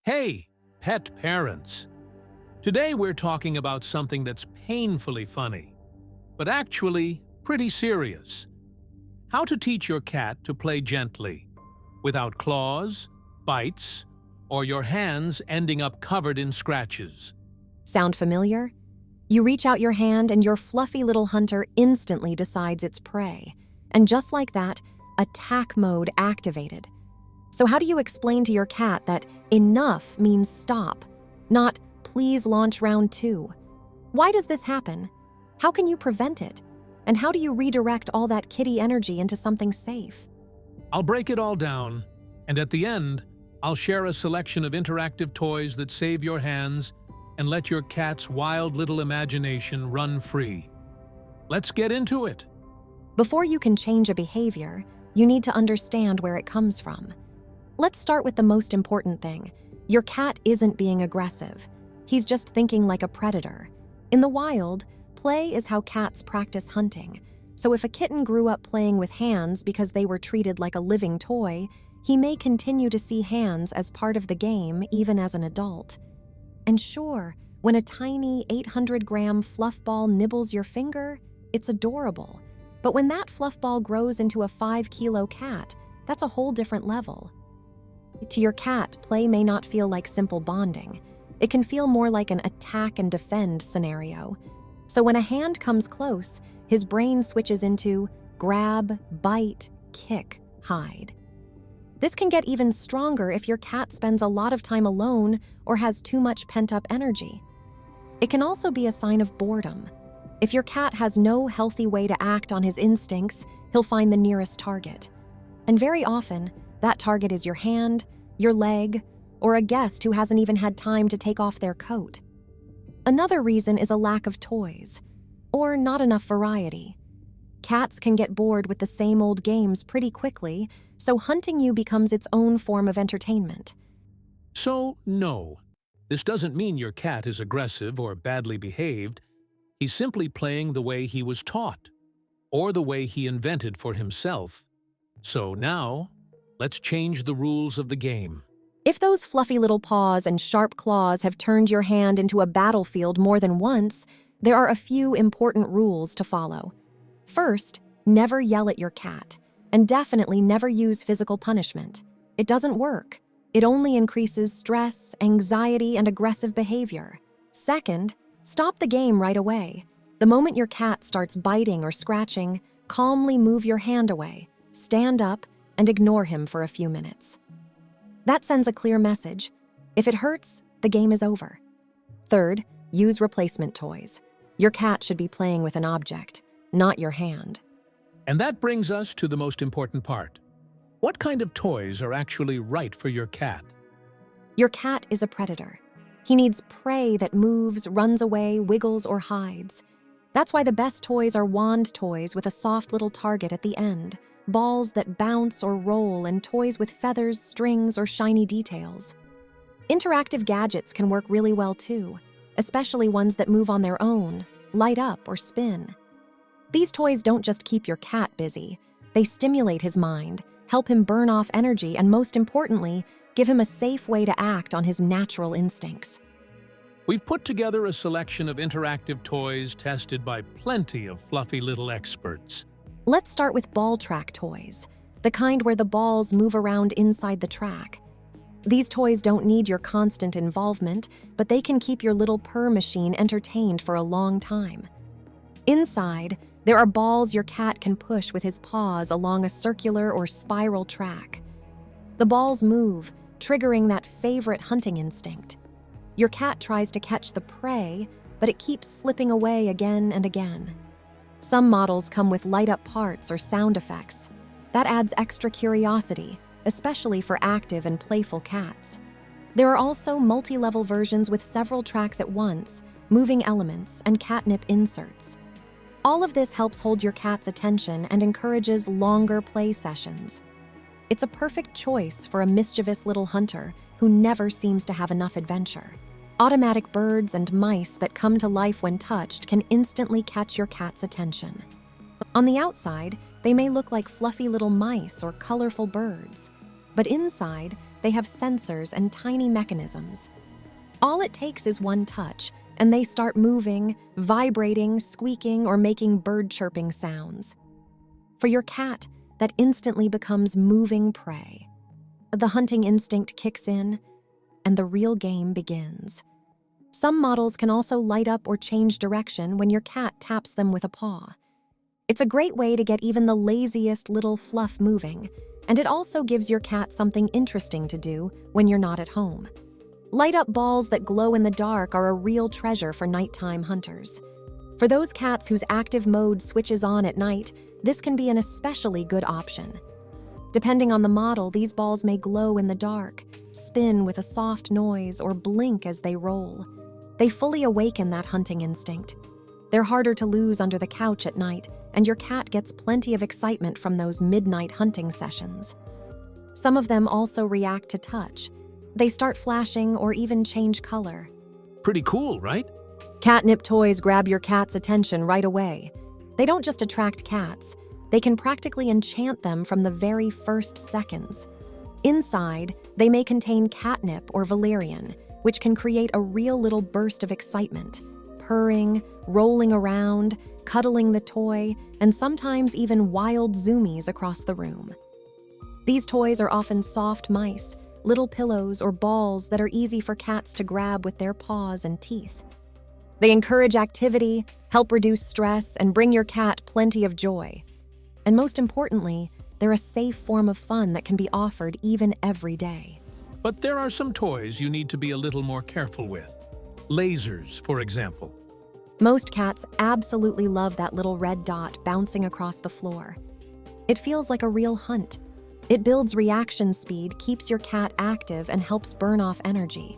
Hey, pet parents! Today we're talking about something that's painfully funny, but actually pretty serious. How to teach your cat to play gently, without claws, bites, or your hands ending up covered in scratches. Sound familiar? You reach out your hand and your fluffy little hunter instantly decides it's prey. And just like that, attack mode activated. So how do you explain to your cat that enough means stop, not please launch round 2? Why does this happen? How can you prevent it? And how do you redirect all that kitty energy into something safe? I'll break it all down, and at the end, I'll share a selection of interactive toys that save your hands and let your cat's wild little imagination run free. Let's get into it. Before you can change a behavior, you need to understand where it comes from. Let's start with the most important thing. Your cat isn't being aggressive. He's just thinking like a predator. In the wild, play is how cats practice hunting. So if a kitten grew up playing with hands because they were treated like a living toy, he may continue to see hands as part of the game even as an adult. And sure, when a tiny 800-gram fluff ball nibbles your finger, it's adorable. But when that fluff ball grows into a 5-kilo cat, that's a whole different level. To your cat, play may not feel like simple bonding. It can feel more like an attack and defend scenario. So when a hand comes close, his brain switches into grab, bite, kick, hide. This can get even stronger if your cat spends a lot of time alone or has too much pent-up energy. It can also be a sign of boredom. If your cat has no healthy way to act on his instincts, he'll find the nearest target. And very often, that target is your hand, your leg, or a guest who hasn't even had time to take off their coat. Another reason is a lack of toys, or not enough variety. Cats can get bored with the same old games pretty quickly, so hunting you becomes its own form of entertainment. So, no, this doesn't mean your cat is aggressive or badly behaved. He's simply playing the way he was taught, or the way he invented for himself. So now, let's change the rules of the game. If those fluffy little paws and sharp claws have turned your hand into a battlefield more than once, there are a few important rules to follow. First, never yell at your cat, and definitely never use physical punishment. It doesn't work. It only increases stress, anxiety, and aggressive behavior. Second, stop the game right away. The moment your cat starts biting or scratching, calmly move your hand away, stand up, and ignore him for a few minutes. That sends a clear message. If it hurts, the game is over. Third, use replacement toys. Your cat should be playing with an object, not your hand. And that brings us to the most important part. What kind of toys are actually right for your cat? Your cat is a predator. He needs prey that moves, runs away, wiggles, or hides. That's why the best toys are wand toys with a soft little target at the end, balls that bounce or roll, and toys with feathers, strings, or shiny details. Interactive gadgets can work really well too, especially ones that move on their own, light up, or spin. These toys don't just keep your cat busy. They stimulate his mind, help him burn off energy, and most importantly, give him a safe way to act on his natural instincts. We've put together a selection of interactive toys tested by plenty of fluffy little experts. Let's start with ball track toys, the kind where the balls move around inside the track. These toys don't need your constant involvement, but they can keep your little purr machine entertained for a long time. Inside, there are balls your cat can push with his paws along a circular or spiral track. The balls move, triggering that favorite hunting instinct. Your cat tries to catch the prey, but it keeps slipping away again and again. Some models come with light-up parts or sound effects. That adds extra curiosity, especially for active and playful cats. There are also multi-level versions with several tracks at once, moving elements, and catnip inserts. All of this helps hold your cat's attention and encourages longer play sessions. It's a perfect choice for a mischievous little hunter who never seems to have enough adventure. Automatic birds and mice that come to life when touched can instantly catch your cat's attention. On the outside, they may look like fluffy little mice or colorful birds, but inside, they have sensors and tiny mechanisms. All it takes is one touch, and they start moving, vibrating, squeaking, or making bird-chirping sounds. For your cat, that instantly becomes moving prey. The hunting instinct kicks in, and the real game begins. Some models can also light up or change direction when your cat taps them with a paw. It's a great way to get even the laziest little fluff moving, and it also gives your cat something interesting to do when you're not at home. Light-up balls that glow in the dark are a real treasure for nighttime hunters. For those cats whose active mode switches on at night, this can be an especially good option. Depending on the model, these balls may glow in the dark, spin with a soft noise, or blink as they roll. They fully awaken that hunting instinct. They're harder to lose under the couch at night, and your cat gets plenty of excitement from those midnight hunting sessions. Some of them also react to touch. They start flashing or even change color. Pretty cool, right? Catnip toys grab your cat's attention right away. They don't just attract cats, they can practically enchant them from the very first seconds. Inside, they may contain catnip or valerian, which can create a real little burst of excitement, purring, rolling around, cuddling the toy, and sometimes even wild zoomies across the room. These toys are often soft mice, little pillows or balls that are easy for cats to grab with their paws and teeth. They encourage activity, help reduce stress, and bring your cat plenty of joy. And most importantly, they're a safe form of fun that can be offered even every day. But there are some toys you need to be a little more careful with. Lasers, for example. Most cats absolutely love that little red dot bouncing across the floor. It feels like a real hunt. It builds reaction speed, keeps your cat active, and helps burn off energy.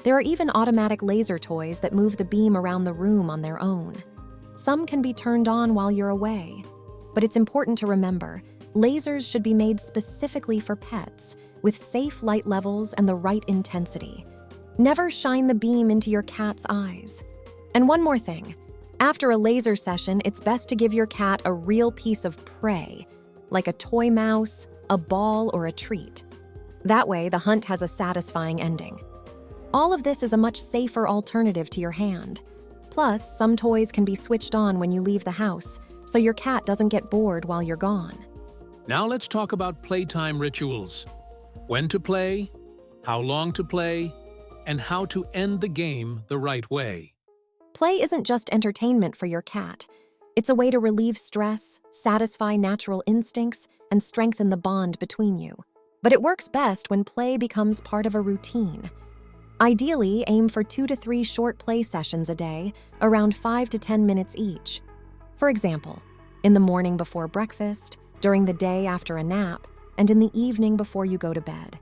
There are even automatic laser toys that move the beam around the room on their own. Some can be turned on while you're away. But it's important to remember, lasers should be made specifically for pets, with safe light levels and the right intensity. Never shine the beam into your cat's eyes. And one more thing, after a laser session, it's best to give your cat a real piece of prey, like a toy mouse, a ball, or a treat. That way, the hunt has a satisfying ending. All of this is a much safer alternative to your hand. Plus, some toys can be switched on when you leave the house, so your cat doesn't get bored while you're gone. Now let's talk about playtime rituals. When to play, how long to play, and how to end the game the right way. Play isn't just entertainment for your cat. It's a way to relieve stress, satisfy natural instincts, and strengthen the bond between you. But it works best when play becomes part of a routine. Ideally, aim for 2 to 3 short play sessions a day, around 5 to 10 minutes each. For example, in the morning before breakfast, during the day after a nap, and in the evening before you go to bed.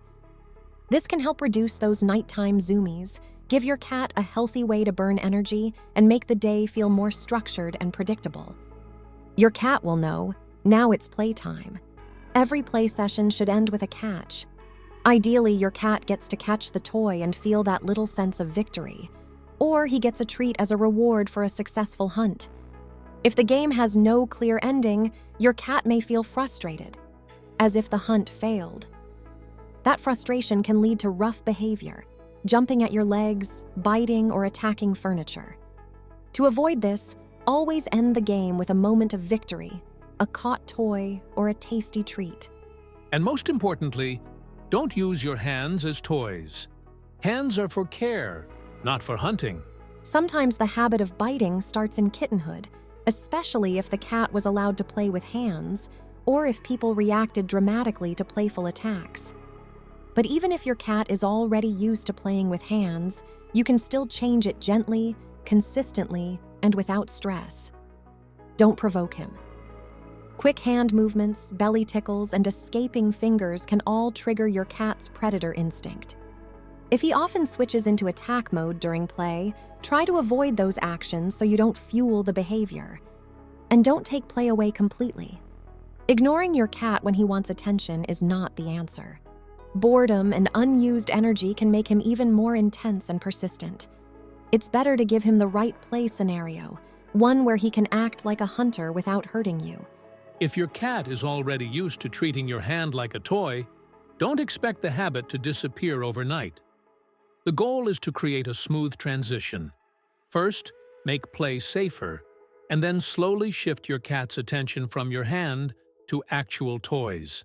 This can help reduce those nighttime zoomies, give your cat a healthy way to burn energy, and make the day feel more structured and predictable. Your cat will know, now it's playtime. Every play session should end with a catch. Ideally, your cat gets to catch the toy and feel that little sense of victory, or he gets a treat as a reward for a successful hunt. If the game has no clear ending, your cat may feel frustrated, as if the hunt failed. That frustration can lead to rough behavior, jumping at your legs, biting, or attacking furniture. To avoid this, always end the game with a moment of victory, a caught toy, or a tasty treat. And most importantly, don't use your hands as toys. Hands are for care, not for hunting. Sometimes the habit of biting starts in kittenhood, especially if the cat was allowed to play with hands, or if people reacted dramatically to playful attacks. But even if your cat is already used to playing with hands, you can still change it gently, consistently, and without stress. Don't provoke him. Quick hand movements, belly tickles, and escaping fingers can all trigger your cat's predator instinct. If he often switches into attack mode during play, try to avoid those actions so you don't fuel the behavior. And don't take play away completely. Ignoring your cat when he wants attention is not the answer. Boredom and unused energy can make him even more intense and persistent. It's better to give him the right play scenario, one where he can act like a hunter without hurting you. If your cat is already used to treating your hand like a toy, Don't expect the habit to disappear overnight. The goal is to create a smooth transition. First, make play safer, and then slowly shift your cat's attention from your hand to actual toys.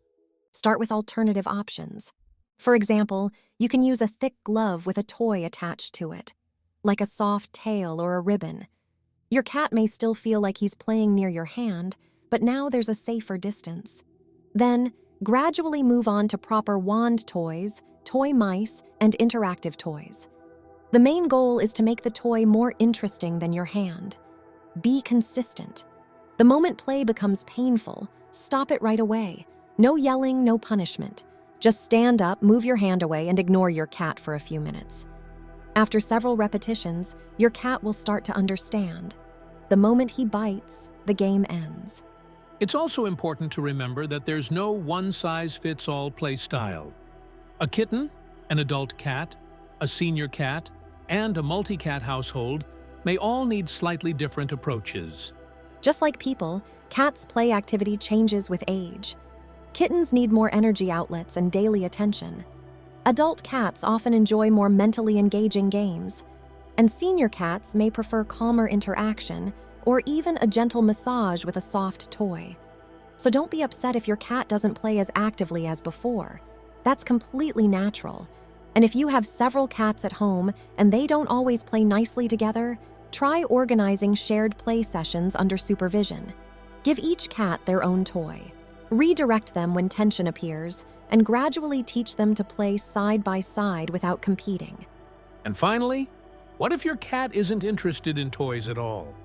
Start with alternative options. For example, you can use a thick glove with a toy attached to it, like a soft tail or a ribbon. Your cat may still feel like he's playing near your hand, but now there's a safer distance. Then, gradually move on to proper wand toys, toy mice, and interactive toys. The main goal is to make the toy more interesting than your hand. Be consistent. The moment play becomes painful, stop it right away. No yelling, no punishment. Just stand up, move your hand away, and ignore your cat for a few minutes. After several repetitions, your cat will start to understand. The moment he bites, the game ends. It's also important to remember that there's no one-size-fits-all play style. A kitten, an adult cat, a senior cat, and a multi-cat household may all need slightly different approaches. Just like people, cats' play activity changes with age. Kittens need more energy outlets and daily attention. Adult cats often enjoy more mentally engaging games, and senior cats may prefer calmer interaction or even a gentle massage with a soft toy. So don't be upset if your cat doesn't play as actively as before. That's completely natural. And if you have several cats at home and they don't always play nicely together, try organizing shared play sessions under supervision. Give each cat their own toy. Redirect them when tension appears, and gradually teach them to play side by side without competing. And finally, what if your cat isn't interested in toys at all?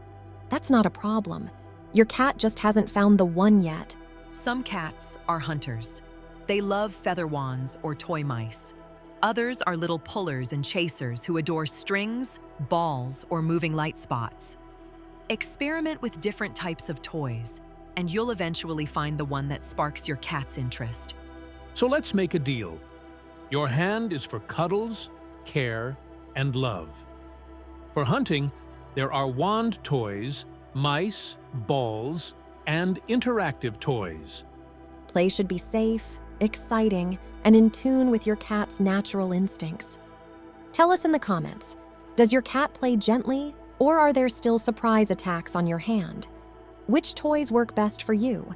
That's not a problem. Your cat just hasn't found the one yet. Some cats are hunters. They love feather wands or toy mice. Others are little pullers and chasers who adore strings, balls, or moving light spots. Experiment with different types of toys, and you'll eventually find the one that sparks your cat's interest. So let's make a deal. Your hand is for cuddles, care, and love. For hunting, there are wand toys, mice, balls, and interactive toys. Play should be safe, exciting, and in tune with your cat's natural instincts. Tell us in the comments, does your cat play gently, or are there still surprise attacks on your hand? Which toys work best for you?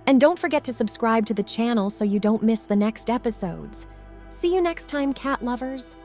And don't forget to subscribe to the channel so you don't miss the next episodes. See you next time, cat lovers!